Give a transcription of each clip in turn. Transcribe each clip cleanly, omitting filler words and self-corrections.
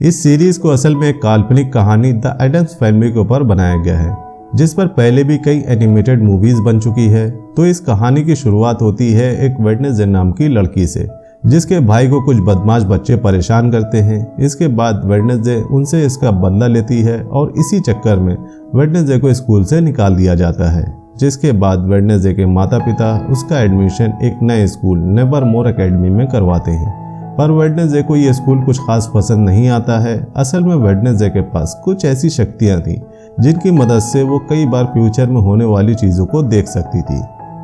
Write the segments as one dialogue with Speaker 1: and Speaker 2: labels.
Speaker 1: इस सीरीज को असल में एक काल्पनिक कहानी द एडम्स फैमिली के ऊपर बनाया गया है, जिस पर पहले भी कई एनिमेटेड मूवीज बन चुकी है। तो इस कहानी की शुरुआत होती है एक वेडनेसडे नाम की लड़की से, जिसके भाई को कुछ बदमाश बच्चे परेशान करते हैं। इसके बाद वेडनेसडे उनसे इसका बदला लेती है और इसी चक्कर में वेडनेसडे को स्कूल से निकाल दिया जाता है। जिसके बाद वेडनेसडे के माता पिता उसका एडमिशन एक नए स्कूल नेवरमोर एकेडमी में करवाते हैं। पर वेडनेसडे को ये स्कूल कुछ खास पसंद नहीं आता है। असल में वेडनेसडे के पास कुछ ऐसी शक्तियां थी जिनकी मदद से वो कई बार फ्यूचर में होने वाली चीज़ों को देख सकती थी।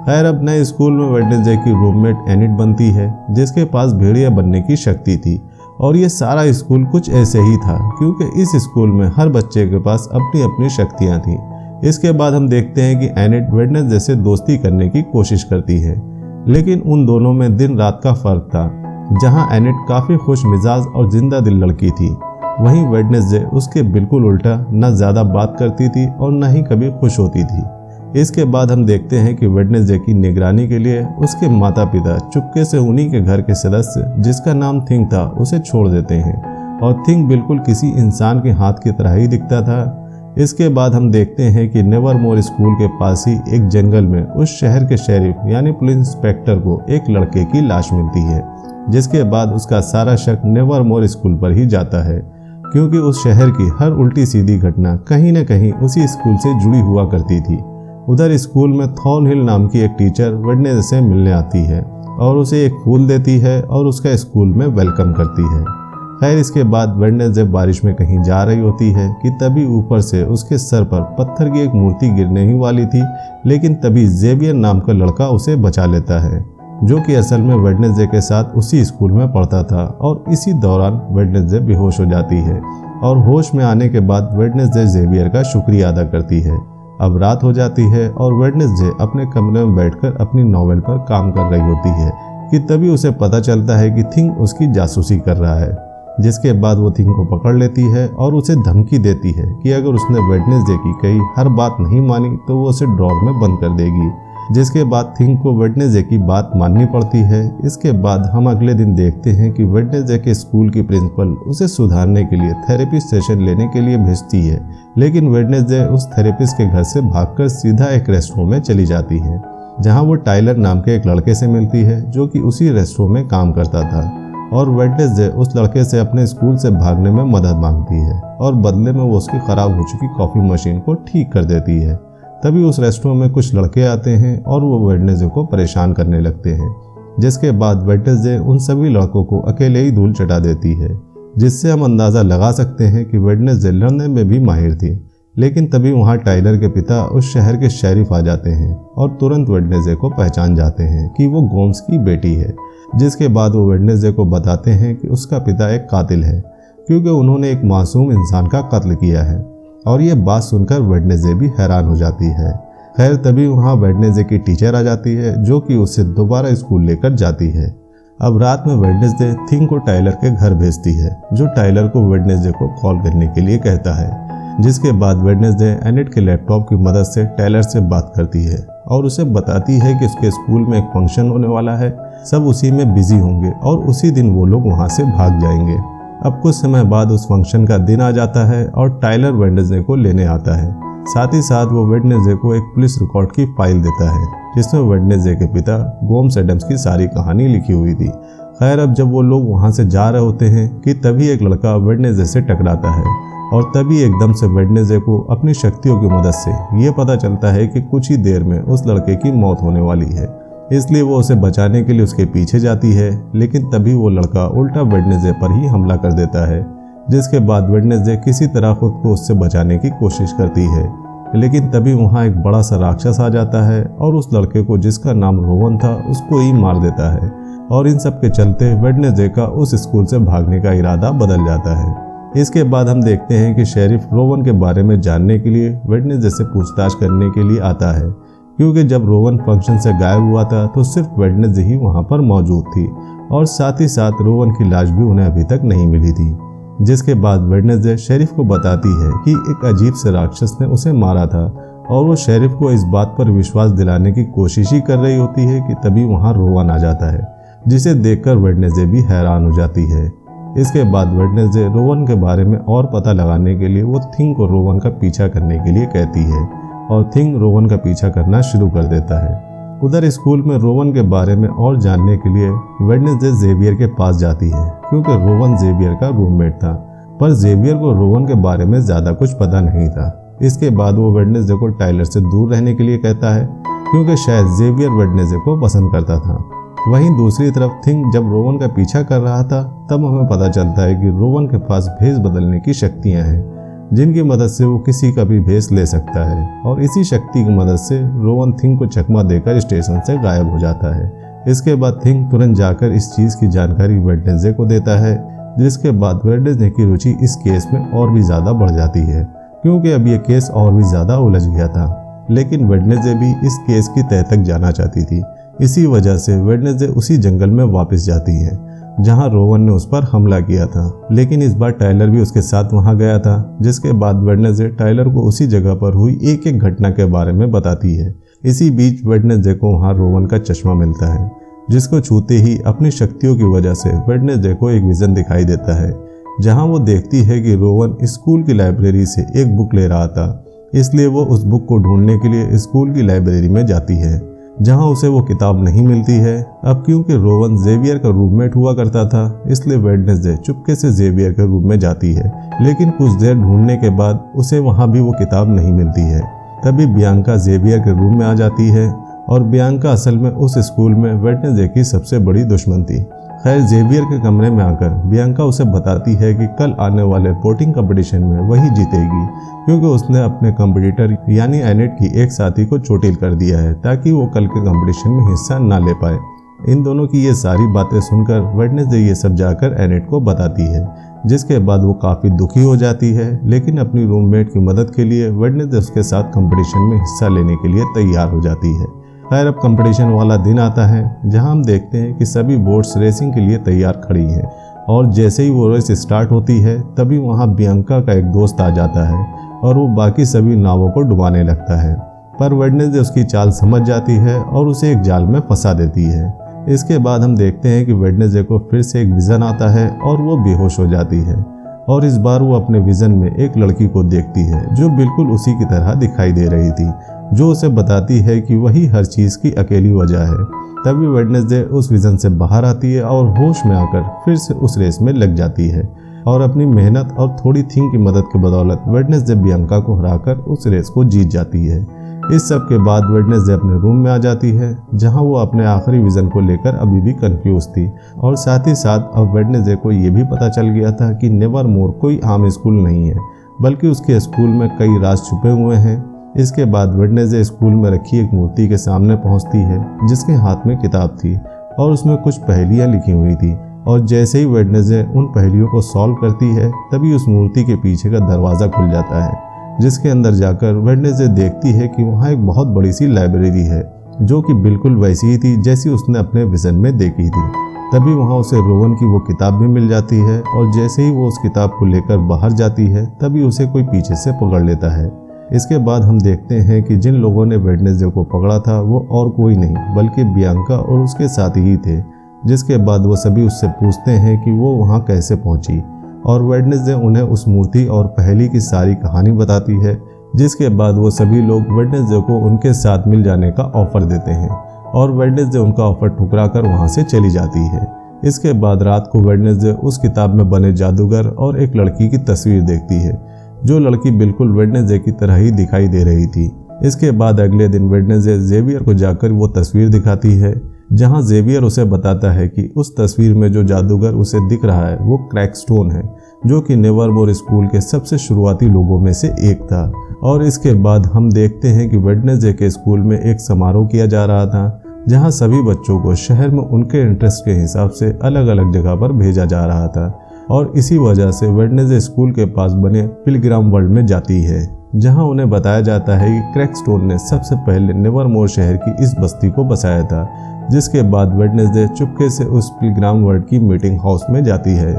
Speaker 1: खैर, अब नए स्कूल में वेडनेसडे की रूममेट एनिट बनती है, जिसके पास भेड़िया बनने की शक्ति थी। और ये सारा स्कूल कुछ ऐसे ही था, क्योंकि इस स्कूल में हर बच्चे के पास अपनी अपनी शक्तियाँ थीं। इसके बाद हम देखते हैं कि एनिट वेडनेसडे से दोस्ती करने की कोशिश करती है, लेकिन उन दोनों में दिन रात का फर्क था। जहाँ एनिट काफ़ी खुश मिजाज और जिंदा दिल लड़की थी, वहीं वेडनेसडे उसके बिल्कुल उल्टा, न ज़्यादा बात करती थी और न ही कभी खुश होती थी। इसके बाद हम देखते हैं कि वेडनेसडे की निगरानी के लिए उसके माता पिता चुपके से उन्हीं के घर के सदस्य, जिसका नाम थिंग था, उसे छोड़ देते हैं। और थिंग बिल्कुल किसी इंसान के हाथ की तरह ही दिखता था। इसके बाद हम देखते हैं कि नेवरमोर स्कूल के पास ही एक जंगल में उस शहर के शेरिफ यानी पुलिस इंस्पेक्टर को एक लड़के की लाश मिलती है। जिसके बाद उसका सारा शक नेवरमोर स्कूल पर ही जाता है, क्योंकि उस शहर की हर उल्टी सीधी घटना कहीं न कहीं उसी स्कूल से जुड़ी हुआ करती थी। उधर स्कूल में थॉर्नहिल नाम की एक टीचर वेडनेसडे से मिलने आती है और उसे एक फूल देती है और उसका स्कूल में वेलकम करती है। खैर, इसके बाद वेडनेसडे बारिश में कहीं जा रही होती है कि तभी ऊपर से उसके सर पर पत्थर की एक मूर्ति गिरने ही वाली थी, लेकिन तभी जेवियर नाम का लड़का उसे बचा लेता है, जो कि असल में वेडनेसडे के साथ उसी स्कूल में पढ़ता था। और इसी दौरान वेडनेसडे बेहोश हो जाती है और होश में आने के बाद वेडनेसडे जेवियर का शुक्रिया अदा करती है। अब रात हो जाती है और वेडनेसडे अपने कमरे में बैठकर अपनी नॉवेल पर काम कर रही होती है कि तभी उसे पता चलता है कि थिंग उसकी जासूसी कर रहा है। जिसके बाद वो थिंग को पकड़ लेती है और उसे धमकी देती है कि अगर उसने वेडनेसडे की कही हर बात नहीं मानी तो वो उसे ड्रॉर में बंद कर देगी। जिसके बाद थिंग को वेडनेसडे की बात माननी पड़ती है। इसके बाद हम अगले दिन देखते हैं कि वेडनेसडे के स्कूल की प्रिंसिपल उसे सुधारने के लिए थेरेपी सेशन लेने के लिए भेजती है, लेकिन वेडनेसडे उस थेरेपिस्ट के घर से भागकर सीधा एक रेस्टोरेंट में चली जाती है, जहां वो टाइलर नाम के एक लड़के से मिलती है, जो कि उसी रेस्टोरेंट में काम करता था। और वेडनेसडे उस लड़के से अपने स्कूल से भागने में मदद मांगती है और बदले में वो उसकी खराब हो चुकी कॉफ़ी मशीन को ठीक कर देती है। तभी उस रेस्टोरेंट में कुछ लड़के आते हैं और वो वेडनेसडे को परेशान करने लगते हैं। जिसके बाद वेडनेसडे उन सभी लड़कों को अकेले ही धूल चटा देती है, जिससे हम अंदाज़ा लगा सकते हैं कि वेडनेसडे लड़ने में भी माहिर थी। लेकिन तभी वहाँ टाइलर के पिता उस शहर के शेरिफ आ जाते हैं और तुरंत वेडनेसडे को पहचान जाते हैं कि वो गोम्स की बेटी है। जिसके बाद वो वेडनेसडे को बताते हैं कि उसका पिता एक कातिल है, क्योंकि उन्होंने एक मासूम इंसान का कत्ल किया है। और ये बात सुनकर वेडनेसडे भी हैरान हो जाती है। खैर, तभी वहाँ वेडनेसडे की टीचर आ जाती है, जो कि उसे दोबारा स्कूल लेकर जाती है। अब रात में वेडनेसडे थिंग को टाइलर के घर भेजती है, जो टाइलर को वेडनेसडे को कॉल करने के लिए कहता है। जिसके बाद वेडनेसडे एनिट के लैपटॉप की मदद से टाइलर से बात करती है और उसे बताती है कि उसके स्कूल में एक फंक्शन होने वाला है, सब उसी में बिजी होंगे और उसी दिन वो लोग वहाँ से भाग जाएंगे। अब कुछ समय बाद उस फंक्शन का दिन आ जाता है और टाइलर वेडनेसडे को लेने आता है। साथ ही साथ वो वेडनेसडे को एक पुलिस रिकॉर्ड की फाइल देता है, जिसमें वेडनेसडे के पिता गोम्स एडम्स की सारी कहानी लिखी हुई थी। खैर, अब जब वो लोग वहाँ से जा रहे होते हैं कि तभी एक लड़का वेडनेसडे से टकराता है और तभी एकदम से वेडनेसडे को अपनी शक्तियों की मदद से ये पता चलता है कि कुछ ही देर में उस लड़के की मौत होने वाली है। इसलिए वो उसे बचाने के लिए उसके पीछे जाती है, लेकिन तभी वो लड़का उल्टा वेडनेसडे पर ही हमला कर देता है। जिसके बाद वेडनेसडे किसी तरह खुद को उससे बचाने की कोशिश करती है, लेकिन तभी वहाँ एक बड़ा सा राक्षस आ जाता है और उस लड़के को, जिसका नाम रोवन था, उसको ही मार देता है। और इन सब के चलते वेडनेसडे का उस स्कूल से भागने का इरादा बदल जाता है। इसके बाद हम देखते हैं कि शेरिफ रोवन के बारे में जानने के लिए वेडनेसडे से पूछताछ करने के लिए आता है, क्योंकि जब रोवन फंक्शन से गायब हुआ था तो सिर्फ वेडनेसडे ही वहाँ पर मौजूद थी और साथ ही साथ रोवन की लाश भी उन्हें अभी तक नहीं मिली थी। जिसके बाद वेडनेसडे शेरिफ को बताती है कि एक अजीब से राक्षस ने उसे मारा था और वो शेरिफ को इस बात पर विश्वास दिलाने की कोशिश ही कर रही होती है कि तभी वहाँ रोवन आ जाता है, जिसे देखकर वेडनेसडे भी हैरान हो जाती है। इसके बाद वेडनेसडे रोवन के बारे में और पता लगाने के लिए वो थिंग को रोवन का पीछा करने के लिए कहती है और थिंग रोवन का पीछा करना शुरू कर देता है। उधर स्कूल में रोवन के बारे में और जानने के लिए वेडनेसडे जेवियर के पास जाती है क्योंकि रोवन जेवियर का रूममेट था, पर जेवियर को रोवन के बारे में ज़्यादा कुछ पता नहीं था। इसके बाद वो वेडनेसडे को टाइलर से दूर रहने के लिए कहता है क्योंकि शायद जेवियर वेडनेसडे को पसंद करता था। वहीं दूसरी तरफ थिंग जब रोवन का पीछा कर रहा था तब हमें पता चलता है कि रोवन के पास भेष बदलने की शक्तियाँ हैं जिनकी मदद से वो किसी का भी भेष ले सकता है और इसी शक्ति की मदद से रोवन थिंग को चकमा देकर स्टेशन से गायब हो जाता है। इसके बाद थिंग तुरंत जाकर इस चीज़ की जानकारी वेडनेसडे को देता है, जिसके बाद वेडनेसडे की रुचि इस केस में और भी ज़्यादा बढ़ जाती है क्योंकि अब ये केस और भी ज़्यादा उलझ गया था। लेकिन वेडनेसडे भी इस केस की तह तक जाना चाहती थी। इसी वजह से वेडनेसडे उसी जंगल में वापस जाती है जहां रोवन ने उस पर हमला किया था, लेकिन इस बार टाइलर भी उसके साथ वहां गया था। जिसके बाद वेडनेसडे टाइलर को उसी जगह पर हुई एक एक घटना के बारे में बताती है। इसी बीच वेडनेसडे को वहां रोवन का चश्मा मिलता है, जिसको छूते ही अपनी शक्तियों की वजह से वेडनेसडे को एक विजन दिखाई देता है जहां वो देखती है कि रोवन स्कूल की लाइब्रेरी से एक बुक ले रहा था, इसलिए वो उस बुक को ढूंढने के लिए स्कूल की लाइब्रेरी में जाती है जहां उसे वो किताब नहीं मिलती है। अब क्योंकि रोवन जेवियर का रूममेट हुआ करता था इसलिए वेडनेसडे चुपके से जेवियर के रूम में जाती है, लेकिन कुछ देर ढूंढने के बाद उसे वहां भी वो किताब नहीं मिलती है। तभी बियांका जेवियर के रूम में आ जाती है और बियांका असल में उस स्कूल में वेडनेसडे की सबसे बड़ी दुश्मन थी। खैर जेवियर के कमरे में आकर बियांका उसे बताती है कि कल आने वाले वोटिंग कंपटीशन में वही जीतेगी क्योंकि उसने अपने कंपटीटर यानी एनेट की एक साथी को चोटिल कर दिया है ताकि वो कल के कंपटीशन में हिस्सा ना ले पाए। इन दोनों की ये सारी बातें सुनकर वेडनेसडे ये सब जाकर एनेट को बताती है, जिसके बाद वो काफ़ी दुखी हो जाती है। लेकिन अपनी रूममेट की मदद के लिए वेडनेसडे उसके साथ कंपटीशन में हिस्सा लेने के लिए तैयार हो जाती है। खैर अब कंपटीशन वाला दिन आता है जहां हम देखते हैं कि सभी बोट्स रेसिंग के लिए तैयार खड़ी हैं और जैसे ही वो रेस स्टार्ट होती है तभी वहां बियांका का एक दोस्त आ जाता है और वो बाकी सभी नावों को डुबाने लगता है, पर वेडनेसडे उसकी चाल समझ जाती है और उसे एक जाल में फंसा देती है। इसके बाद हम देखते हैं कि वेडनेसडे को फिर से एक विजन आता है और वो बेहोश हो जाती है और इस बार वो अपने विजन में एक लड़की को देखती है जो बिल्कुल उसी की तरह दिखाई दे रही थी, जो उसे बताती है कि वही हर चीज़ की अकेली वजह है। तभी वेडनेसडे उस विजन से बाहर आती है और होश में आकर फिर से उस रेस में लग जाती है और अपनी मेहनत और थोड़ी थिंग की मदद के बदौलत वेडनेसडे बियांका को हराकर उस रेस को जीत जाती है। इस सब के बाद वेडनेसडे अपने रूम में आ जाती है जहां वो अपने आखिरी विजन को लेकर अभी भी कंफ्यूज थी और साथ ही साथ अब वेडनेसडे को ये भी पता चल गया था कि नेवरमोर कोई आम स्कूल नहीं है बल्कि उसके स्कूल में कई राज छुपे हुए हैं। इसके बाद वेडनेसडे स्कूल में रखी एक मूर्ति के सामने पहुंचती है जिसके हाथ में किताब थी और उसमें कुछ पहेलियां लिखी हुई थी और जैसे ही वेडनेसडे उन पहेलियों को सॉल्व करती है तभी उस मूर्ति के पीछे का दरवाज़ा खुल जाता है, जिसके अंदर जाकर वेडनेसडे देखती है कि वहाँ एक बहुत बड़ी सी लाइब्रेरी है जो कि बिल्कुल वैसी ही थी जैसी उसने अपने विजन में देखी थी। तभी वहाँ उसे रोवन की वो किताब भी मिल जाती है और जैसे ही वो उस किताब को लेकर बाहर जाती है तभी उसे कोई पीछे से पकड़ लेता है। इसके बाद हम देखते हैं कि जिन लोगों ने वेडनेसडे को पकड़ा था वो और कोई नहीं बल्कि बियांका और उसके साथी ही थे। जिसके बाद वो सभी उससे पूछते हैं कि वो वहाँ कैसे पहुँची और वेडनेसडे उन्हें उस मूर्ति और पहेली की सारी कहानी बताती है। जिसके बाद वो सभी लोग वेडनेसडे को उनके साथ मिल जाने का ऑफर देते हैं और वेडनेसडे उनका ऑफर ठुकरा कर वहाँ से चली जाती है। इसके बाद रात को वेडनेसडे उस किताब में बने जादूगर और एक लड़की की तस्वीर देखती है जो लड़की बिल्कुल वेडनेसडे की तरह ही दिखाई दे रही थी। इसके बाद अगले दिन वेडनेसडे जेवियर को जाकर वो तस्वीर दिखाती है जहां जेवियर उसे बताता है कि उस तस्वीर में जो जादूगर उसे दिख रहा है वो क्रैकस्टोन है जो कि नेवरमोर स्कूल के सबसे शुरुआती लोगों में से एक था। और इसके बाद हम देखते हैं कि वेडनेसडे के स्कूल में एक समारोह किया जा रहा था जहां सभी बच्चों को शहर में उनके इंटरेस्ट के हिसाब से अलग अलग जगह पर भेजा जा रहा था और इसी वजह से वेडनेसडे स्कूल के पास बने पिलग्राम वर्ल्ड में जाती है जहां उन्हें बताया जाता है कि क्रैकस्टोन ने सबसे पहले नेवरमोर शहर की इस बस्ती को बसाया था। जिसके बाद वेडनेसडे चुपके से उस पिलग्राम वर्ल्ड की मीटिंग हाउस में जाती है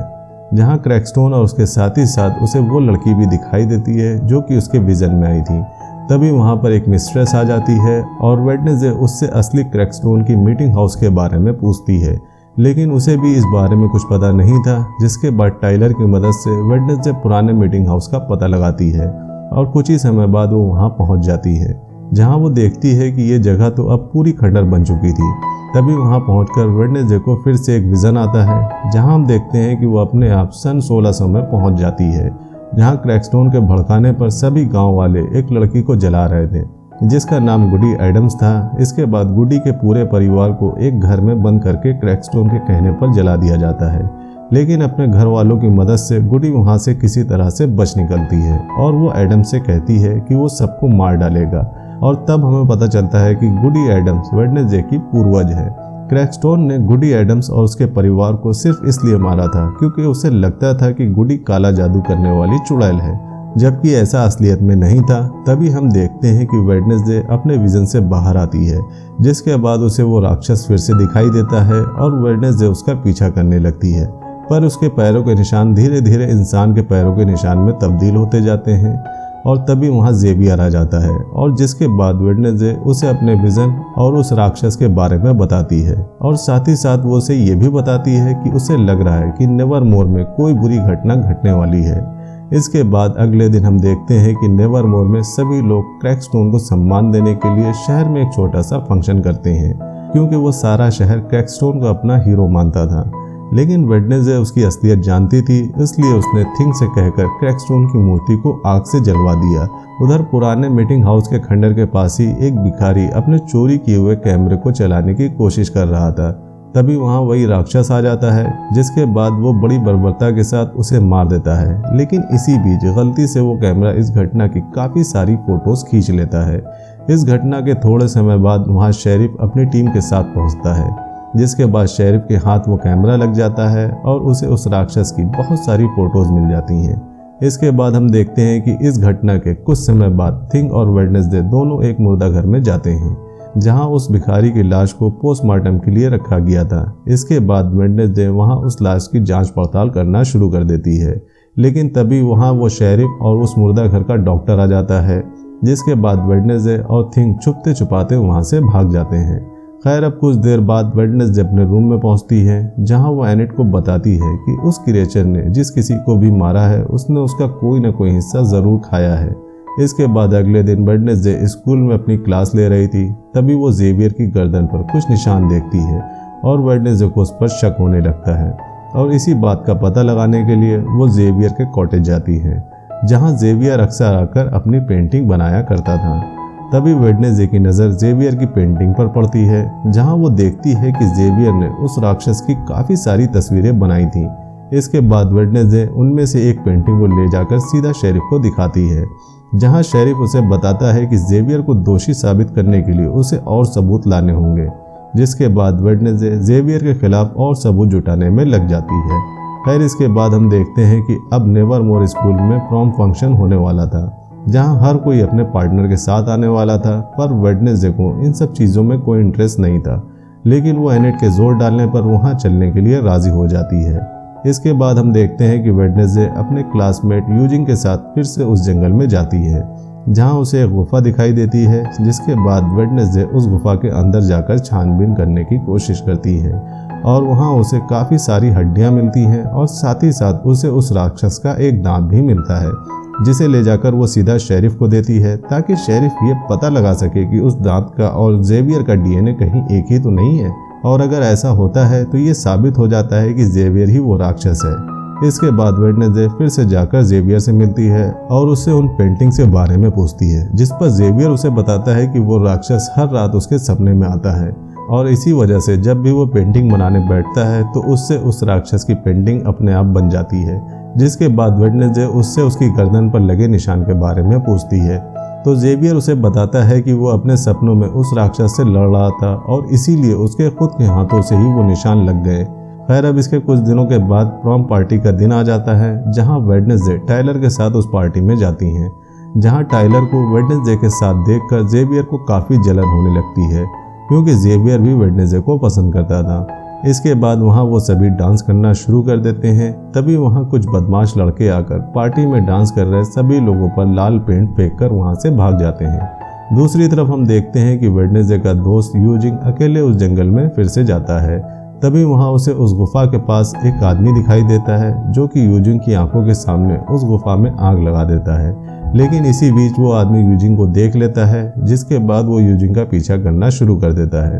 Speaker 1: जहां क्रैकस्टोन और उसके साथ ही साथ उसे वो लड़की भी दिखाई देती है जो कि उसके विजन में आई थी। तभी वहां पर एक मिस्ट्रेस आ जाती है और वेडनेसडे उससे असली क्रैकस्टोन की मीटिंग हाउस के बारे में पूछती है लेकिन उसे भी इस बारे में कुछ पता नहीं था, जिसके बाद टाइलर की मदद से वेडनेसडे पुराने मीटिंग हाउस का पता लगाती है और कुछ ही समय बाद वो वहाँ पहुँच जाती है, जहाँ वो देखती है कि ये जगह तो अब पूरी खंडर बन चुकी थी। तभी वहाँ पहुंचकर वेडनेसडे को फिर से एक विजन आता है, जहाँ हम देखते हैं कि वो अपने आप सन 1600 में पहुंच जाती है, जहाँ क्रैकस्टोन के भड़काने पर सभी गांव वाले एक लड़की को जला रहे थे, जिसका नाम गुडी एडम्स था। इसके बाद गुडी के पूरे परिवार को एक घर में बंद करके क्रैकस्टोन के कहने पर जला दिया जाता है, लेकिन अपने घर वालों की मदद से गुडी वहाँ से किसी तरह से बच निकलती है और वो एडम्स से कहती है कि वो सबको मार डालेगा। और तब हमें पता चलता है कि गुडी एडम्स वेडनेसडे की पूर्वज है। क्रैकस्टोन ने गुडी एडम्स और उसके परिवार को सिर्फ इसलिए मारा था क्योंकि उसे लगता था कि गुडी काला जादू करने वाली चुड़ैल है, जबकि ऐसा असलियत में नहीं था। तभी हम देखते हैं कि वेडनेसडे अपने विजन से बाहर आती है, जिसके बाद उसे वो राक्षस फिर से दिखाई देता है और वेडनेसडे उसका पीछा करने लगती है, पर उसके पैरों के निशान धीरे धीरे इंसान के पैरों के निशान में तब्दील होते जाते हैं। और तभी वहाँ जेवियर आ जाता है और जिसके बाद वेडनेसडे उसे अपने विजन और उस राक्षस के बारे में बताती है और साथ ही साथ वो उसे ये भी बताती है कि उसे लग रहा है कि नेवरमोर में कोई बुरी घटना घटने वाली है। इसके बाद अगले दिन हम देखते हैं कि नेवरमोर में सभी लोग क्रैकस्टोन को सम्मान देने के लिए शहर में एक छोटा सा फंक्शन करते हैं, क्योंकि वो सारा शहर क्रैकस्टोन को अपना हीरो मानता था। लेकिन वेडनेसडे उसकी असलियत जानती थी, इसलिए उसने थिंग से कहकर क्रैकस्टोन की मूर्ति को आग से जलवा दिया। उधर पुराने मीटिंग हाउस के खंडर के पास ही एक भिखारी अपने चोरी किए हुए कैमरे को चलाने की कोशिश कर रहा था। तभी वहाँ वही राक्षस आ जाता है, जिसके बाद वो बड़ी बर्बरता के साथ उसे मार देता है। लेकिन इसी बीच गलती से वो कैमरा इस घटना की काफ़ी सारी फोटोज खींच लेता है। इस घटना के थोड़े समय बाद वहाँ शेरिफ अपनी टीम के साथ पहुँचता है, जिसके बाद शेरिफ के हाथ वो कैमरा लग जाता है और उसे उस राक्षस की बहुत सारी फोटोज मिल जाती हैं। इसके बाद हम देखते हैं कि इस घटना के कुछ समय बाद थिंग और वेडनेसडे दोनों एक मुर्दा घर में जाते हैं, जहां उस भिखारी की लाश को पोस्टमार्टम के लिए रखा गया था। इसके बाद वेडनेसडे वहां उस लाश की जांच पड़ताल करना शुरू कर देती है, लेकिन तभी वहां वो शेरिफ और उस मुर्दा घर का डॉक्टर आ जाता है, जिसके बाद वेडनेसडे और थिंग छुपते छुपाते वहां से भाग जाते हैं। खैर, अब कुछ देर बाद वेडनेसडे अपने रूम में पहुंचती है, जहां वो एनिट को बताती है कि उस क्रिएचर ने जिस किसी को भी मारा है उसने उसका कोई न कोई हिस्सा जरूर खाया है। इसके बाद अगले दिन वेडनेसडे स्कूल में अपनी क्लास ले रही थी, तभी वो जेवियर की गर्दन पर कुछ निशान देखती है और वेडनेसडे को उस पर शक होने लगता है और इसी बात का पता लगाने के लिए वो जेवियर के कॉटेज जाती है, जहाँ जेवियर अक्सर आकर अपनी पेंटिंग बनाया करता था। तभी वेडनेसडे की नज़र जेवियर की पेंटिंग पर पड़ती है, जहां वो देखती है कि जेवियर ने उस राक्षस की काफ़ी सारी तस्वीरें बनाई थी। इसके बाद वेडनेसडे उनमें से एक पेंटिंग को ले जाकर सीधा शेरिफ को दिखाती है, जहां शेरिफ उसे बताता है कि जेवियर को दोषी साबित करने के लिए उसे और सबूत लाने होंगे। जिसके बाद वेडनेसडे जेवियर के खिलाफ और सबूत जुटाने में लग जाती है। खैर, इसके बाद हम देखते हैं कि अब नेवरमोर स्कूल में प्रॉम फंक्शन होने वाला था, जहां हर कोई अपने पार्टनर के साथ आने वाला था, पर वेडनेसडे को इन सब चीज़ों में कोई इंटरेस्ट नहीं था, लेकिन वो एनिट के जोर डालने पर वहां चलने के लिए राजी हो जाती है। इसके बाद हम देखते हैं कि वेडनेसडे अपने क्लासमेट यूजिंग के साथ फिर से उस जंगल में जाती है, जहां उसे एक गुफा दिखाई देती है। जिसके बाद वेडनेसडे उस गुफा के अंदर जाकर छानबीन करने की कोशिश करती है और वहां उसे काफ़ी सारी हड्डियां मिलती हैं और साथ ही साथ उसे उस राक्षस का एक दांत भी मिलता है, जिसे ले जाकर वो सीधा शेरिफ को देती है, ताकि शेरिफ ये पता लगा सके कि उस दांत का और जेवियर का डीएनए कहीं एक ही तो नहीं है, और अगर ऐसा होता है तो ये साबित हो जाता है कि जेवियर ही वो राक्षस है। इसके बाद वेडनेसडे फिर से जाकर जेवियर से मिलती है और उससे उन पेंटिंग के बारे में पूछती है, जिस पर जेवियर उसे बताता है कि वो राक्षस हर रात उसके सपने में आता है और इसी वजह से जब भी वो पेंटिंग बनाने बैठता है तो उससे उस राक्षस की पेंटिंग अपने आप बन जाती है। जिसके बाद वेडनेसडे उससे उसकी गर्दन पर लगे निशान के बारे में पूछती है, तो जेवियर उसे बताता है कि वो अपने सपनों में उस राक्षस से लड़ रहा था और इसीलिए उसके खुद के हाथों से ही वो निशान लग गए। खैर, अब इसके कुछ दिनों के बाद प्रॉम पार्टी का दिन आ जाता है, जहां वेडनेसडे टाइलर के साथ उस पार्टी में जाती हैं, जहां टाइलर को वेडनेसडे के साथ देखकर जेवियर को काफ़ी जलन होने लगती है, क्योंकि जेवियर भी वेडनेसडे को पसंद करता था। इसके बाद वहाँ वो सभी डांस करना शुरू कर देते हैं। तभी वहाँ कुछ बदमाश लड़के आकर पार्टी में डांस कर रहे सभी लोगों पर लाल पेंट फेंककर वहाँ से भाग जाते हैं। दूसरी तरफ हम देखते हैं कि वेडनेसडे का दोस्त यूजिंग अकेले उस जंगल में फिर से जाता है। तभी वहाँ उसे उस गुफा के पास एक आदमी दिखाई देता है जो कि यूजिंग की आंखों के सामने उस गुफा में आग लगा देता है। लेकिन इसी बीच वो आदमी यूजिंग को देख लेता है, जिसके बाद वो यूजिंग का पीछा करना शुरू कर देता है।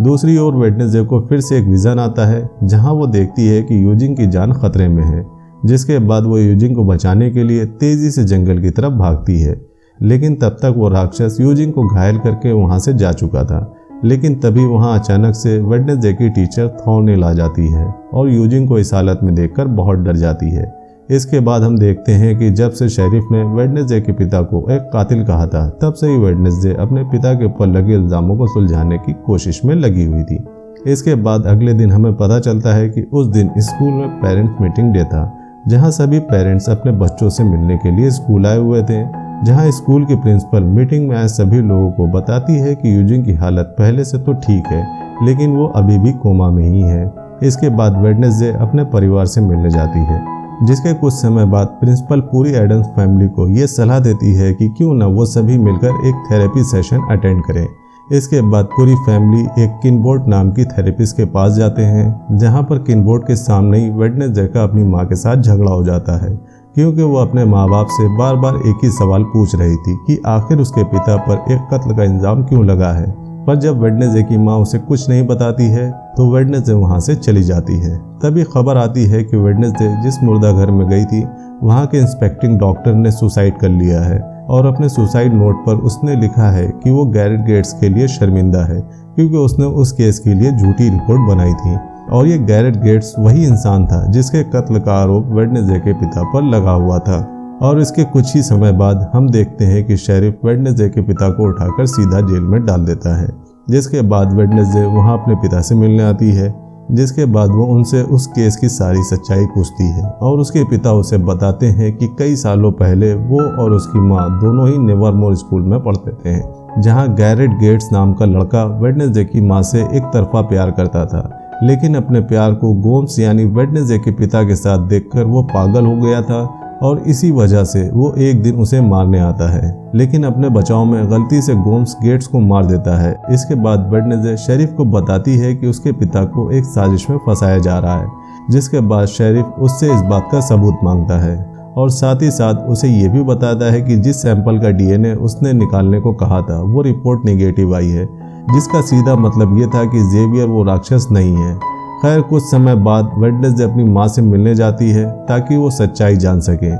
Speaker 1: दूसरी ओर वेडनेसडे को फिर से एक विजन आता है जहाँ वो देखती है कि यूजिंग की जान खतरे में है, जिसके बाद वो यूजिंग को बचाने के लिए तेजी से जंगल की तरफ भागती है। लेकिन तब तक वो राक्षस यूजिंग को घायल करके वहाँ से जा चुका था। लेकिन तभी वहाँ अचानक से वेडनेसडे की टीचर थॉर्नेल आ जाती है और यूजिंग को इस हालत में देखकर बहुत डर जाती है। इसके बाद हम देखते हैं कि जब से शेरिफ ने वेडनेसडे के पिता को एक कातिल कहा था, तब से ही वेडनेसडे अपने पिता के ऊपर लगे इल्जामों को सुलझाने की कोशिश में लगी हुई थी। इसके बाद अगले दिन हमें पता चलता है कि उस दिन स्कूल में पेरेंट्स मीटिंग डे था, जहाँ सभी पेरेंट्स अपने बच्चों से मिलने के लिए स्कूल आए हुए थे। जहाँ स्कूल की प्रिंसिपल मीटिंग में आए सभी लोगों को बताती है कि यूजिंग की हालत पहले से तो ठीक है, लेकिन वो अभी भी कोमा में ही है। इसके बाद वेडनेसडे अपने परिवार से मिलने जाती है, जिसके कुछ समय बाद प्रिंसिपल पूरी एडम्स फैमिली को ये सलाह देती है कि क्यों न वो सभी मिलकर एक थेरेपी सेशन अटेंड करें। इसके बाद पूरी फैमिली एक किनबोर्ड नाम की थेरेपिस्ट के पास जाते हैं, जहां पर किनबोर्ड के सामने ही वेडनेसडे का अपनी मां के साथ झगड़ा हो जाता है, क्योंकि वो अपने माँ बाप से बार बार एक ही सवाल पूछ रही थी कि आखिर उसके पिता पर एक कत्ल का इल्जाम क्यों लगा है। पर जब वेडनेसडे की माँ उसे कुछ नहीं बताती है तो वेडनेसडे वहाँ से चली जाती है। तभी खबर आती है कि वेडनेसडे जिस मुर्दा घर में गई थी, वहाँ के इंस्पेक्टिंग डॉक्टर ने सुसाइड कर लिया है और अपने सुसाइड नोट पर उसने लिखा है कि वो गैरेट गेट्स के लिए शर्मिंदा है, क्योंकि उसने उस केस के लिए झूठी रिपोर्ट बनाई थी। और ये गैरेट गेट्स वही इंसान था जिसके कत्ल का आरोप वेडनेसडे के पिता पर लगा हुआ था। और इसके कुछ ही समय बाद हम देखते हैं कि शेरिफ वेडनेसडे के पिता को उठाकर सीधा जेल में डाल देता है। जिसके बाद वेडनेसडे वहाँ अपने पिता से मिलने आती है, जिसके बाद वो उनसे उस केस की सारी सच्चाई पूछती है और उसके पिता उसे बताते हैं कि कई सालों पहले वो और उसकी माँ दोनों ही नेवरमोर स्कूल में पढ़ते थे, जहाँ गैरेट गेट्स नाम का लड़का वेडनेसडे की माँ से एक तरफा प्यार करता था। लेकिन अपने प्यार को गोम्स यानी वेडनेसडे के पिता के साथ देखकर वो पागल हो गया था और इसी वजह से वो एक दिन उसे मारने आता है, लेकिन अपने बचाव में गलती से गोम्स गेट्स को मार देता है। इसके बाद वेडनेसडे शेरिफ को बताती है कि उसके पिता को एक साजिश में फंसाया जा रहा है, जिसके बाद शेरिफ उससे इस बात का सबूत मांगता है और साथ ही साथ उसे ये भी बताता है कि जिस सैंपल का डीएनए उसने निकालने को कहा था वो रिपोर्ट नेगेटिव आई है, जिसका सीधा मतलब ये था कि जेवियर वो राक्षस नहीं है। खैर कुछ समय बाद वेडनेसडे अपनी माँ से मिलने जाती है ताकि वो सच्चाई जान सके,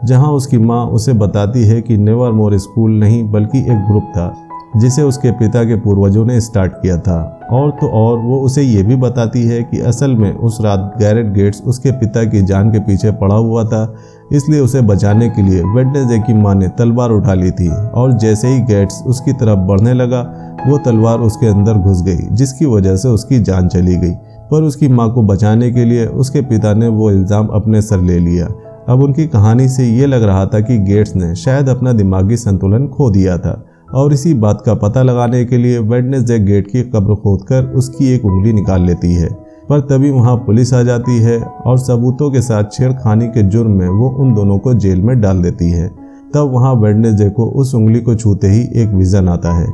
Speaker 1: जहाँ उसकी माँ उसे बताती है कि नेवरमोर स्कूल नहीं बल्कि एक ग्रुप था जिसे उसके पिता के पूर्वजों ने स्टार्ट किया था। और तो और वो उसे ये भी बताती है कि असल में उस रात गैरेट गेट्स उसके पिता की जान के पीछे पड़ा हुआ था, इसलिए उसे बचाने के लिए वेडनेसडे की माँ ने तलवार उठा ली थी और जैसे ही गेट्स उसकी तरफ बढ़ने लगा वो तलवार उसके अंदर घुस गई, जिसकी वजह से उसकी जान चली गई। पर उसकी माँ को बचाने के लिए उसके पिता ने वो इल्ज़ाम अपने सर ले लिया। अब उनकी कहानी से ये लग रहा था कि गेट्स ने शायद अपना दिमागी संतुलन खो दिया था और इसी बात का पता लगाने के लिए वेडनेसडे गेट की कब्र खोदकर उसकी एक उंगली निकाल लेती है। पर तभी वहाँ पुलिस आ जाती है और सबूतों के साथ छेड़खानी के जुर्म में वो उन दोनों को जेल में डाल देती है। तब वहाँ वेडनेसडे को उस उंगली को छूते ही एक विजन आता है,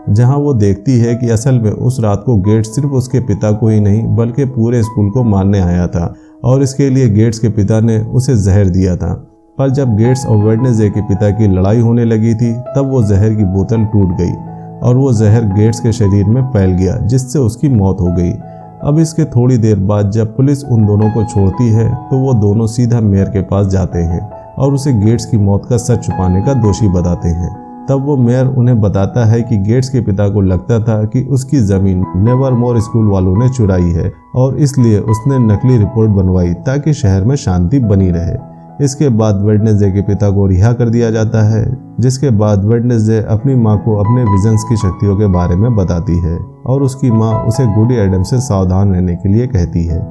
Speaker 1: जहाँ वो देखती है कि असल में उस रात को गेट्स सिर्फ उसके पिता को ही नहीं बल्कि पूरे स्कूल को मारने आया था और इसके लिए गेट्स के पिता ने उसे जहर दिया था। पर जब गेट्स और वेडनेसडे के पिता की लड़ाई होने लगी थी तब वो जहर की बोतल टूट गई और वो जहर गेट्स के शरीर में फैल गया, जिससे उसकी मौत हो गई। अब इसके थोड़ी देर बाद जब पुलिस उन दोनों को छोड़ती है तो वो दोनों सीधा मेयर के पास जाते हैं और उसे गेट्स की मौत का सच छुपाने का दोषी बताते हैं। तब वो मेयर उन्हें बताता है कि गेट्स के पिता को लगता था कि उसकी ज़मीन नेवरमोर स्कूल वालों ने चुराई है और इसलिए उसने नकली रिपोर्ट बनवाई ताकि शहर में शांति बनी रहे। इसके बाद वेडनेसडे के पिता को रिहा कर दिया जाता है, जिसके बाद वेडनेसडे अपनी माँ को अपने विजन्स की शक्तियों के बारे में बताती है और उसकी माँ उसे गुडी एडम से सावधान रहने के लिए कहती है।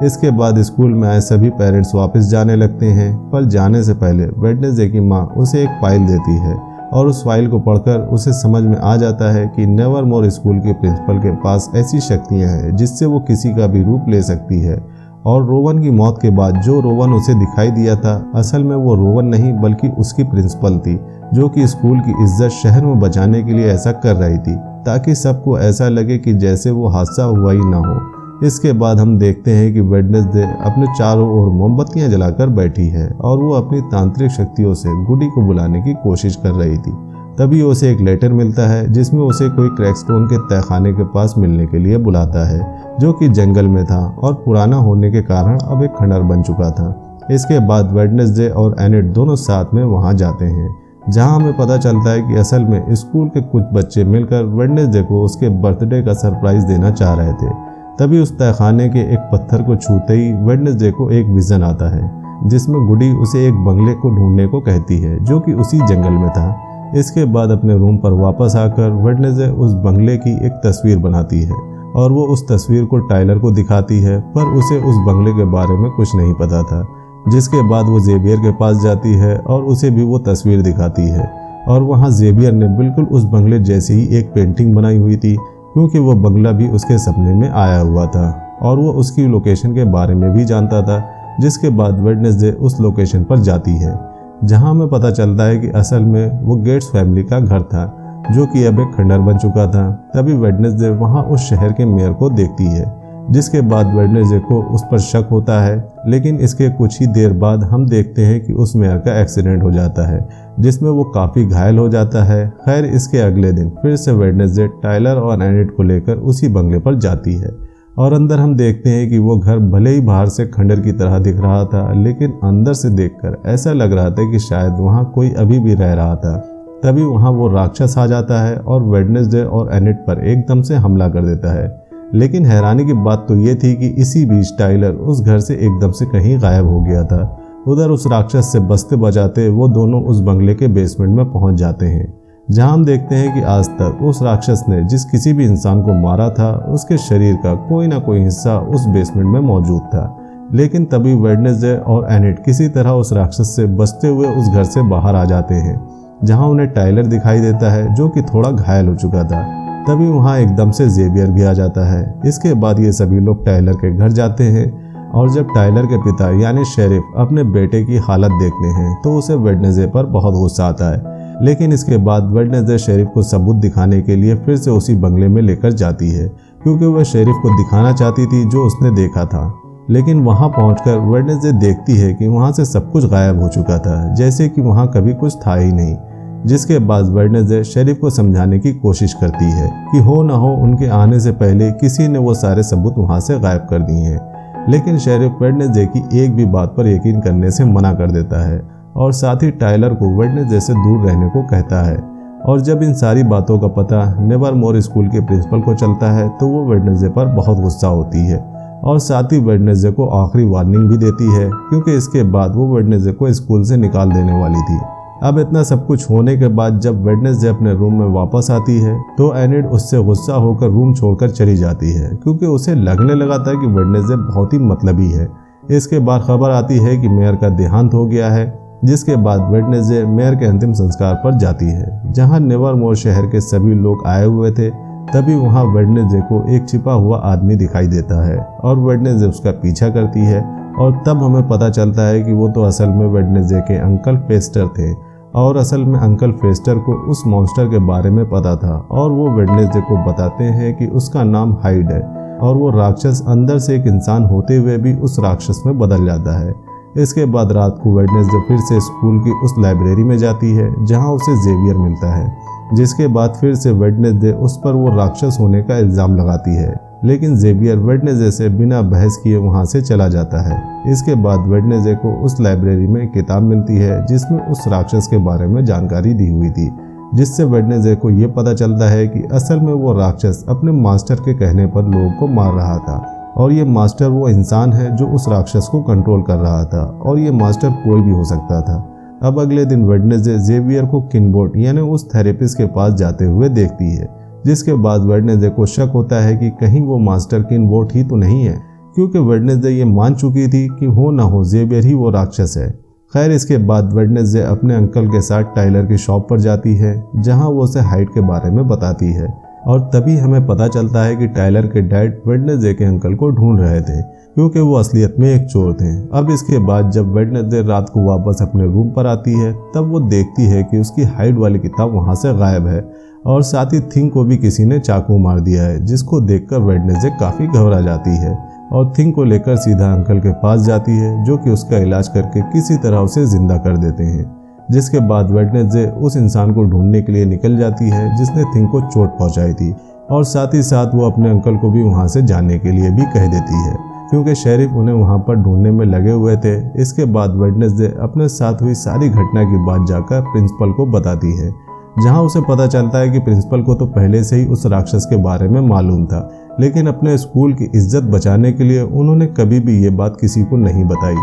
Speaker 1: इसके बाद स्कूल में आए सभी पेरेंट्स वापस जाने लगते हैं, पर जाने से पहले वेडनेसडे की माँ उसे एक फाइल देती है और उस फाइल को पढ़कर उसे समझ में आ जाता है कि नेवरमोर स्कूल के प्रिंसिपल के पास ऐसी शक्तियाँ हैं जिससे वो किसी का भी रूप ले सकती है। और रोवन की मौत के बाद जो रोवन उसे दिखाई दिया था असल में वो रोवन नहीं बल्कि उसकी प्रिंसिपल थी, जो कि स्कूल की इज्जत शहर में बचाने के लिए ऐसा कर रही थी ताकि सबको ऐसा लगे कि जैसे वो हादसा हुआ ही ना हो। इसके बाद हम देखते हैं कि वेडनेसडे अपने चारों ओर मोमबत्तियां जलाकर बैठी है और वो अपनी तांत्रिक शक्तियों से गुडी को बुलाने की कोशिश कर रही थी। तभी उसे एक लेटर मिलता है जिसमें उसे कोई क्रैकस्टोन के तहखाने के पास मिलने के लिए बुलाता है, जो कि जंगल में था और पुराना होने के कारण अब एक खंडर बन चुका था। इसके बाद वेडनेसडे और एनिट दोनों साथ में वहां जाते हैं, जहां हमें पता चलता है कि असल में स्कूल के कुछ बच्चे मिलकर वेडनेसडे को उसके बर्थडे का सरप्राइज देना चाह रहे थे। तभी उस तहखाने के एक पत्थर को छूते ही वेडनेसडे को एक विजन आता है, जिसमें गुडी उसे एक बंगले को ढूंढने को कहती है, जो कि उसी जंगल में था। इसके बाद अपने रूम पर वापस आकर वेडनेसडे उस बंगले की एक तस्वीर बनाती है और वो उस तस्वीर को टाइलर को दिखाती है, पर उसे उस बंगले के बारे में कुछ नहीं पता था। जिसके बाद वो जेवियर के पास जाती है और उसे भी वो तस्वीर दिखाती है और वहाँ जेवियर ने बिल्कुल उस बंगले जैसी ही एक पेंटिंग बनाई हुई थी, क्योंकि वो बंगला भी उसके सपने में आया हुआ था और वो उसकी लोकेशन के बारे में भी जानता था। जिसके बाद वेडनेसडे उस लोकेशन पर जाती है, जहां हमें पता चलता है कि असल में वो गेट्स फैमिली का घर था, जो कि अब एक खंडर बन चुका था। तभी वेडनेसडे वहां उस शहर के मेयर को देखती है, जिसके बाद वेडनेसडे को उस पर शक होता है। लेकिन इसके कुछ ही देर बाद हम देखते हैं कि उस मेयर का एक्सीडेंट हो जाता है, जिसमें वो काफ़ी घायल हो जाता है। खैर, इसके अगले दिन फिर से वेडनेसडे टाइलर और एनिट को लेकर उसी बंगले पर जाती है और अंदर हम देखते हैं कि वो घर भले ही बाहर से खंडर की तरह दिख रहा था, लेकिन अंदर से देखकर ऐसा लग रहा था कि शायद वहाँ कोई अभी भी रह रहा था। तभी वहाँ वो राक्षस आ जाता है और वेडनेसडे और एनिट पर एकदम से हमला कर देता है। लेकिन हैरानी की बात तो ये थी कि इसी बीच टाइलर उस घर से एकदम से कहीं गायब हो गया था। उधर उस राक्षस से बचते बचाते वो दोनों उस बंगले के बेसमेंट में पहुंच जाते हैं, जहां हम देखते हैं कि आज तक उस राक्षस ने जिस किसी भी इंसान को मारा था, उसके शरीर का कोई ना कोई हिस्सा उस बेसमेंट में मौजूद था। लेकिन तभी वेडनेसडे और एनिट किसी तरह उस राक्षस से बचते हुए उस घर से बाहर आ जाते हैं, जहां उन्हें टाइलर दिखाई देता है, जो कि थोड़ा घायल हो चुका था। तभी वहां एकदम से जेवियर भी आ जाता है। इसके बाद ये सभी लोग टाइलर के घर जाते हैं और जब टाइलर के पिता यानी शेरिफ अपने बेटे की हालत देखते हैं तो उसे वेडनेसडे पर बहुत गुस्सा आता है। लेकिन इसके बाद वेडनेसडे शेरिफ को सबूत दिखाने के लिए फिर से उसी बंगले में लेकर जाती है, क्योंकि वह शेरिफ को दिखाना चाहती थी जो उसने देखा था। लेकिन वहां पहुंचकर वेडनेसडे देखती है कि वहां से सब कुछ गायब हो चुका था, जैसे कि वहां कभी कुछ था ही नहीं। जिसके बाद वेडनेसडे शेरिफ को समझाने की कोशिश करती है कि हो ना हो उनके आने से पहले किसी ने वो सारे सबूत वहां से गायब कर दिए हैं। लेकिन शेरिफ वेडनेसडे की एक भी बात पर यकीन करने से मना कर देता है और साथ ही टाइलर को वेडनेसडे से दूर रहने को कहता है। और जब इन सारी बातों का पता नेवरमोर स्कूल के प्रिंसिपल को चलता है तो वो वेडनेसडे पर बहुत गुस्सा होती है और साथ ही वेडनेसडे को आखिरी वार्निंग भी देती है, क्योंकि इसके बाद वो वेडनेसडे को स्कूल से निकाल देने वाली थी। अब इतना सब कुछ होने के बाद जब वेडनेसडे अपने रूम में वापस आती है तो एनिट उससे गुस्सा होकर रूम छोड़कर चली जाती है, क्योंकि उसे लगने लगा था कि वेडनेसडे बहुत ही मतलबी है। इसके बाद खबर आती है कि मेयर का देहांत हो गया है, जिसके बाद वेडनेसडे मेयर के अंतिम संस्कार पर जाती है, जहां नेवरमोर शहर के सभी लोग आए हुए थे। तभी वहां वेडनेसडे को एक छिपा हुआ आदमी दिखाई देता है और वेडनेसडे उसका पीछा करती है और तब हमें पता चलता है कि वो तो असल में वेडनेसडे के अंकल फेस्टर थे और असल में अंकल फेस्टर को उस मॉन्स्टर के बारे में पता था और वो वेडनेसडे को बताते हैं कि उसका नाम हाइड है और वो राक्षस अंदर से एक इंसान होते हुए भी उस राक्षस में बदल जाता है। इसके बाद रात को वेडनेसडे फिर से स्कूल की उस लाइब्रेरी में जाती है, जहां उसे जेवियर मिलता है, जिसके बाद फिर से वेडनेसडे उस पर वो राक्षस होने का इल्ज़ाम लगाती है। लेकिन जेवियर वेडनेसडे से बिना बहस किए वहां से चला जाता है। इसके बाद वेडनेसडे को उस लाइब्रेरी में एक किताब मिलती है जिसमें उस राक्षस के बारे में जानकारी दी हुई थी, जिससे वेडनेसडे को ये पता चलता है कि असल में वो राक्षस अपने मास्टर के कहने पर लोगों को मार रहा था और ये मास्टर वो इंसान है जो उस राक्षस को कंट्रोल कर रहा था और ये मास्टर कोई भी हो सकता था। अब अगले दिन वेडनेसडे जेवियर को किनबोट यानी उस थेरेपिस्ट के पास जाते हुए देखती है, जिसके बाद वेडनेसडे को शक होता है कि कहीं वो मास्टर किनबोट ही तो नहीं है, क्योंकि वेडनेसडे ये मान चुकी थी कि हो ना हो जेवियर ही वो राक्षस है। खैर, इसके बाद वेडनेसडे अपने अंकल के साथ टाइलर की शॉप पर जाती है, जहां वो उसे हाइड के बारे में बताती है और तभी हमें पता चलता है कि टाइलर के डैड वेडनेसडे के अंकल को ढूंढ रहे थे, क्योंकि वो असलियत में एक चोर थे। अब इसके बाद जब वेडनेसडे रात को वापस अपने रूम पर आती है तब वो देखती है कि उसकी हाइड वाली किताब वहाँ से गायब है और साथ ही थिंग को भी किसी ने चाकू मार दिया है, जिसको देखकर वेडनेसडे काफ़ी घबरा जाती है और थिंग को लेकर सीधा अंकल के पास जाती है, जो कि उसका इलाज करके किसी तरह उसे जिंदा कर देते हैं। जिसके बाद वेडनेसडे उस इंसान को ढूंढने के लिए निकल जाती है जिसने थिंग को चोट पहुंचाई थी और साथ ही साथ वो अपने अंकल को भी वहां से जाने के लिए भी कह देती है, क्योंकि शेरिफ उन्हें वहां पर ढूंढने में लगे हुए थे। इसके बाद वेडनेसडे अपने साथ हुई सारी घटना की बात जाकर प्रिंसिपल को बताती है, जहां उसे पता चलता है कि प्रिंसिपल को तो पहले से ही उस राक्षस के बारे में मालूम था, लेकिन अपने स्कूल की इज्जत बचाने के लिए उन्होंने कभी भी ये बात किसी को नहीं बताई।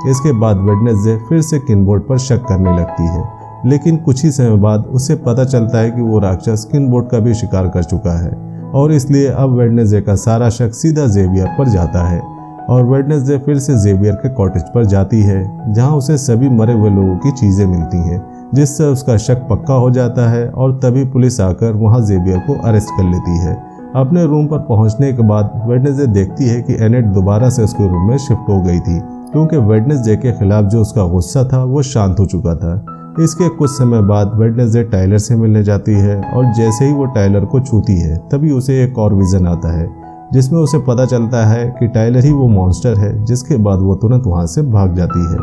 Speaker 1: इसके बाद वेडनेसडे फिर से किनबोर्ड पर शक करने लगती है, लेकिन कुछ ही समय बाद उसे पता चलता है कि वो राक्षस किनबोर्ड का भी शिकार कर चुका है और इसलिए अब वेडनेसडे का सारा शक सीधा जेवियर पर जाता है और वेडनेसडे फिर से जेवियर के कॉटेज पर जाती है, जहां उसे सभी मरे हुए लोगों की चीजें मिलती हैं, जिससे उसका शक पक्का हो जाता है और तभी पुलिस आकर वहां जेवियर को अरेस्ट कर लेती है। अपने रूम पर पहुंचने के बाद वेडनेसडे देखती है कि एनेट दोबारा से उसके रूम में शिफ्ट हो गई थी, क्योंकि वेडनेसडे के खिलाफ जो उसका गुस्सा था वो शांत हो चुका था। इसके कुछ समय बाद वेडनेसडे टाइलर से मिलने जाती है और जैसे ही वो टाइलर को छूती है तभी उसे एक और विजन आता है, जिसमें उसे पता चलता है कि टाइलर ही वो मॉन्स्टर है। जिसके बाद वो तुरंत वहां से भाग जाती है।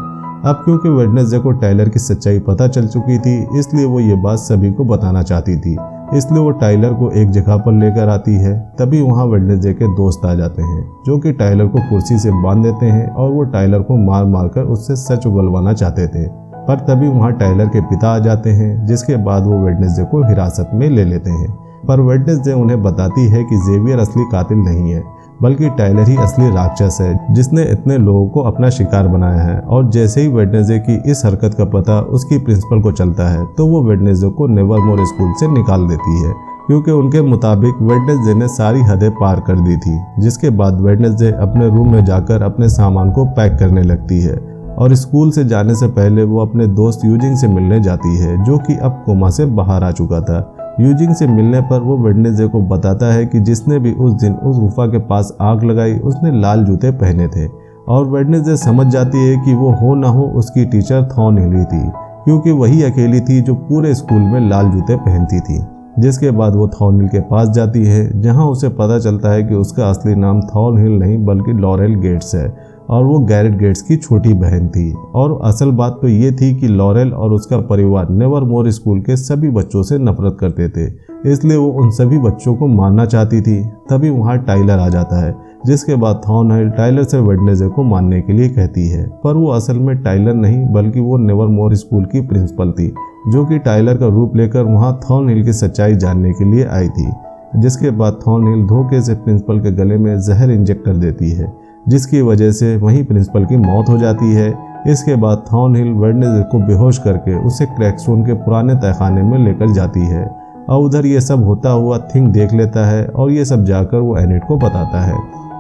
Speaker 1: अब क्योंकि वेडनेसडे को टाइलर की सच्चाई पता चल चुकी थी, इसलिए वो ये बात सभी को बताना चाहती थी, इसलिए वो टाइलर को एक जगह पर लेकर आती है। तभी वहाँ वेडनेसडे के दोस्त आ जाते हैं, जो कि टाइलर को कुर्सी से बांध देते हैं और वो टाइलर को मार मार कर उससे सच उगलवाना चाहते थे। पर तभी वहाँ टाइलर के पिता आ जाते हैं, जिसके बाद वो वेडनेसडे को हिरासत में ले लेते हैं। पर वेडनेसडे उन्हें बताती है कि जेवियर असली कातिल नहीं है, बल्कि टाइलर ही असली राक्षस है, जिसने इतने लोगों को अपना शिकार बनाया है। और जैसे ही वेडनेसडे की इस हरकत का पता उसकी प्रिंसिपल को चलता है तो वो वेडनेसडे को नेवरमोर स्कूल से निकाल देती है, क्योंकि उनके मुताबिक वेडनेसडे ने सारी हदें पार कर दी थी। जिसके बाद वेडनेसडे अपने रूम में जाकर अपने सामान को पैक करने लगती है और स्कूल से जाने से पहले वो अपने दोस्त यूजिंग से मिलने जाती है, जो कि अब कोमा से बाहर आ चुका था। यूजिंग से मिलने पर वो वेडनेसडे को बताता है कि जिसने भी उस दिन उस गुफा के पास आग लगाई उसने लाल जूते पहने थे और वेडनेसडे समझ जाती है कि वो हो ना हो उसकी टीचर थॉर्न हिल थी, क्योंकि वही अकेली थी जो पूरे स्कूल में लाल जूते पहनती थी। जिसके बाद वो थॉर्न हिल के पास जाती है, जहां उसे पता चलता है कि उसका असली नाम थॉर्न हिल नहीं बल्कि लॉरेल गेट्स है और वो गैरेट गेट्स की छोटी बहन थी। और असल बात तो ये थी कि लॉरेल और उसका परिवार नेवरमोर स्कूल के सभी बच्चों से नफरत करते थे, इसलिए वो उन सभी बच्चों को मारना चाहती थी। तभी वहाँ टाइलर आ जाता है, जिसके बाद थॉर्न हिल टाइलर से वेडनेसडे को मारने के लिए कहती है, पर वो असल में टाइलर नहीं बल्कि वो नेवरमोर स्कूल की प्रिंसिपल थी, जो कि टाइलर का रूप लेकर वहाँ थॉर्न हिल की सच्चाई जानने के लिए आई थी। जिसके बाद थॉर्न हिल धोखे से प्रिंसिपल के गले में जहर इंजेक्ट कर देती है, जिसकी वजह से वहीं प्रिंसिपल की मौत हो जाती है। इसके बाद थॉर्न हिल वेडनेसडे को बेहोश करके उसे क्रैकस्टोन के पुराने तहखाने में लेकर जाती है और उधर ये सब होता हुआ थिंग देख लेता है और ये सब जाकर वो एनेट को बताता है।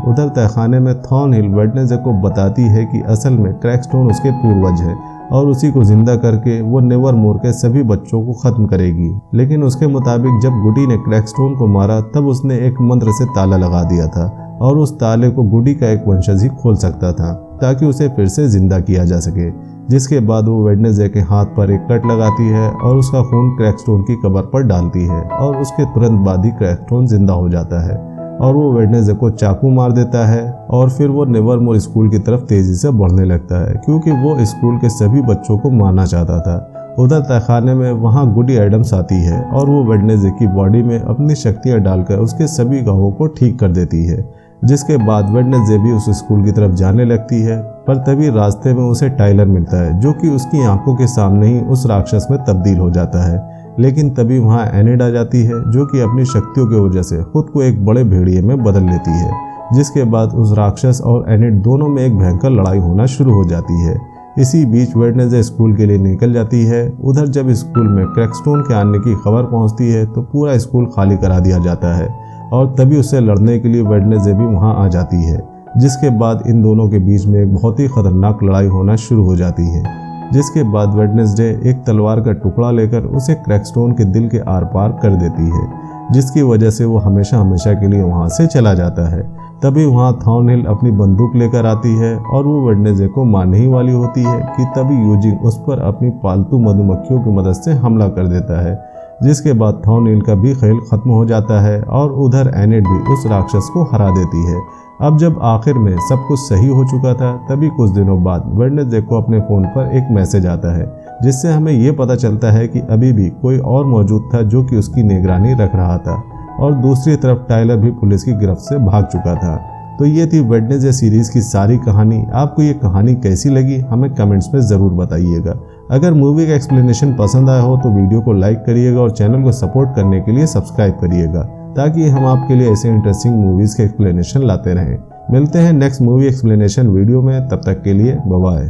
Speaker 1: उधर तहखाने में थॉर्न हिल वेडनेसडे को बताती है कि असल में क्रैकस्टोन उसके पूर्वज है और उसी को जिंदा करके वो नेवरमोर के सभी बच्चों को खत्म करेगी। लेकिन उसके मुताबिक जब गुडी ने क्रैकस्टोन को मारा तब उसने एक मंत्र से ताला लगा दिया था और उस ताले को गुडी का एक वंशज ही खोल सकता था, ताकि उसे फिर से जिंदा किया जा सके। जिसके बाद वो वेडनेसडे के हाथ पर एक कट लगाती है और उसका खून क्रैकस्टोन की कब्र पर डालती है और उसके तुरंत बाद ही क्रैकस्टोन जिंदा हो जाता है और वो वेडनेसडे को चाकू मार देता है और फिर वो नेवरमोर स्कूल की तरफ तेजी से बढ़ने लगता है, क्योंकि वो स्कूल के सभी बच्चों को मारना चाहता था। उधर तहखाने में वहाँ गुडी एडम्स आती है और वो वेडनेसडे की बॉडी में अपनी शक्तियाँ डालकर उसके सभी घावों को ठीक कर देती है। जिसके बाद वेडनेसडे भी उस स्कूल की तरफ जाने लगती है, पर तभी रास्ते में उसे टाइलर मिलता है, जो कि उसकी आंखों के सामने ही उस राक्षस में तब्दील हो जाता है। लेकिन तभी वहाँ एनेट आ जाती है, जो कि अपनी शक्तियों की वजह से खुद को एक बड़े भेड़िए में बदल लेती है। जिसके बाद उस राक्षस और एनेट दोनों में एक भयंकर लड़ाई होना शुरू हो जाती है। इसी बीच वेडनेसडे स्कूल के लिए निकल जाती है। उधर जब स्कूल में क्रैकस्टोन के आने की खबर पहुंचती है तो पूरा स्कूल खाली करा दिया जाता है और तभी उससे लड़ने के लिए वेडनेसडे भी वहां आ जाती है। जिसके बाद इन दोनों के बीच में एक बहुत ही खतरनाक लड़ाई होना शुरू हो जाती है। जिसके बाद वेडनेसडे एक तलवार का टुकड़ा लेकर उसे क्रैकस्टोन के दिल के आर पार कर देती है, जिसकी वजह से वो हमेशा हमेशा के लिए वहां से चला जाता है तभी वहाँ थॉर्नहिल अपनी बंदूक लेकर आती है और वो वेडनेसडे को मारने ही वाली होती है कि तभी यूजिन उस पर अपनी पालतू मधुमक्खियों की मदद से हमला कर देता है, जिसके बाद थॉर्नहिल का भी खेल खत्म हो जाता है और उधर एनेट भी उस राक्षस को हरा देती है। अब जब आखिर में सब कुछ सही हो चुका था, तभी कुछ दिनों बाद वेडनेसडे को अपने फ़ोन पर एक मैसेज आता है, जिससे हमें ये पता चलता है कि अभी भी कोई और मौजूद था जो कि उसकी निगरानी रख रहा था, और दूसरी तरफ टाइलर भी पुलिस की गिरफ्त से भाग चुका था। तो ये थी वेडनेसडे सीरीज़ की सारी कहानी। आपको ये कहानी कैसी लगी हमें कमेंट्स में ज़रूर बताइएगा। अगर मूवी का एक्सप्लेनेशन पसंद आया हो तो वीडियो को लाइक करिएगा और चैनल को सपोर्ट करने के लिए सब्सक्राइब करिएगा, ताकि हम आपके लिए ऐसे इंटरेस्टिंग मूवीज़ के एक्सप्लेनेशन लाते रहें। मिलते हैं नेक्स्ट मूवी एक्सप्लेनेशन वीडियो में, तब तक के लिए बाय बाय।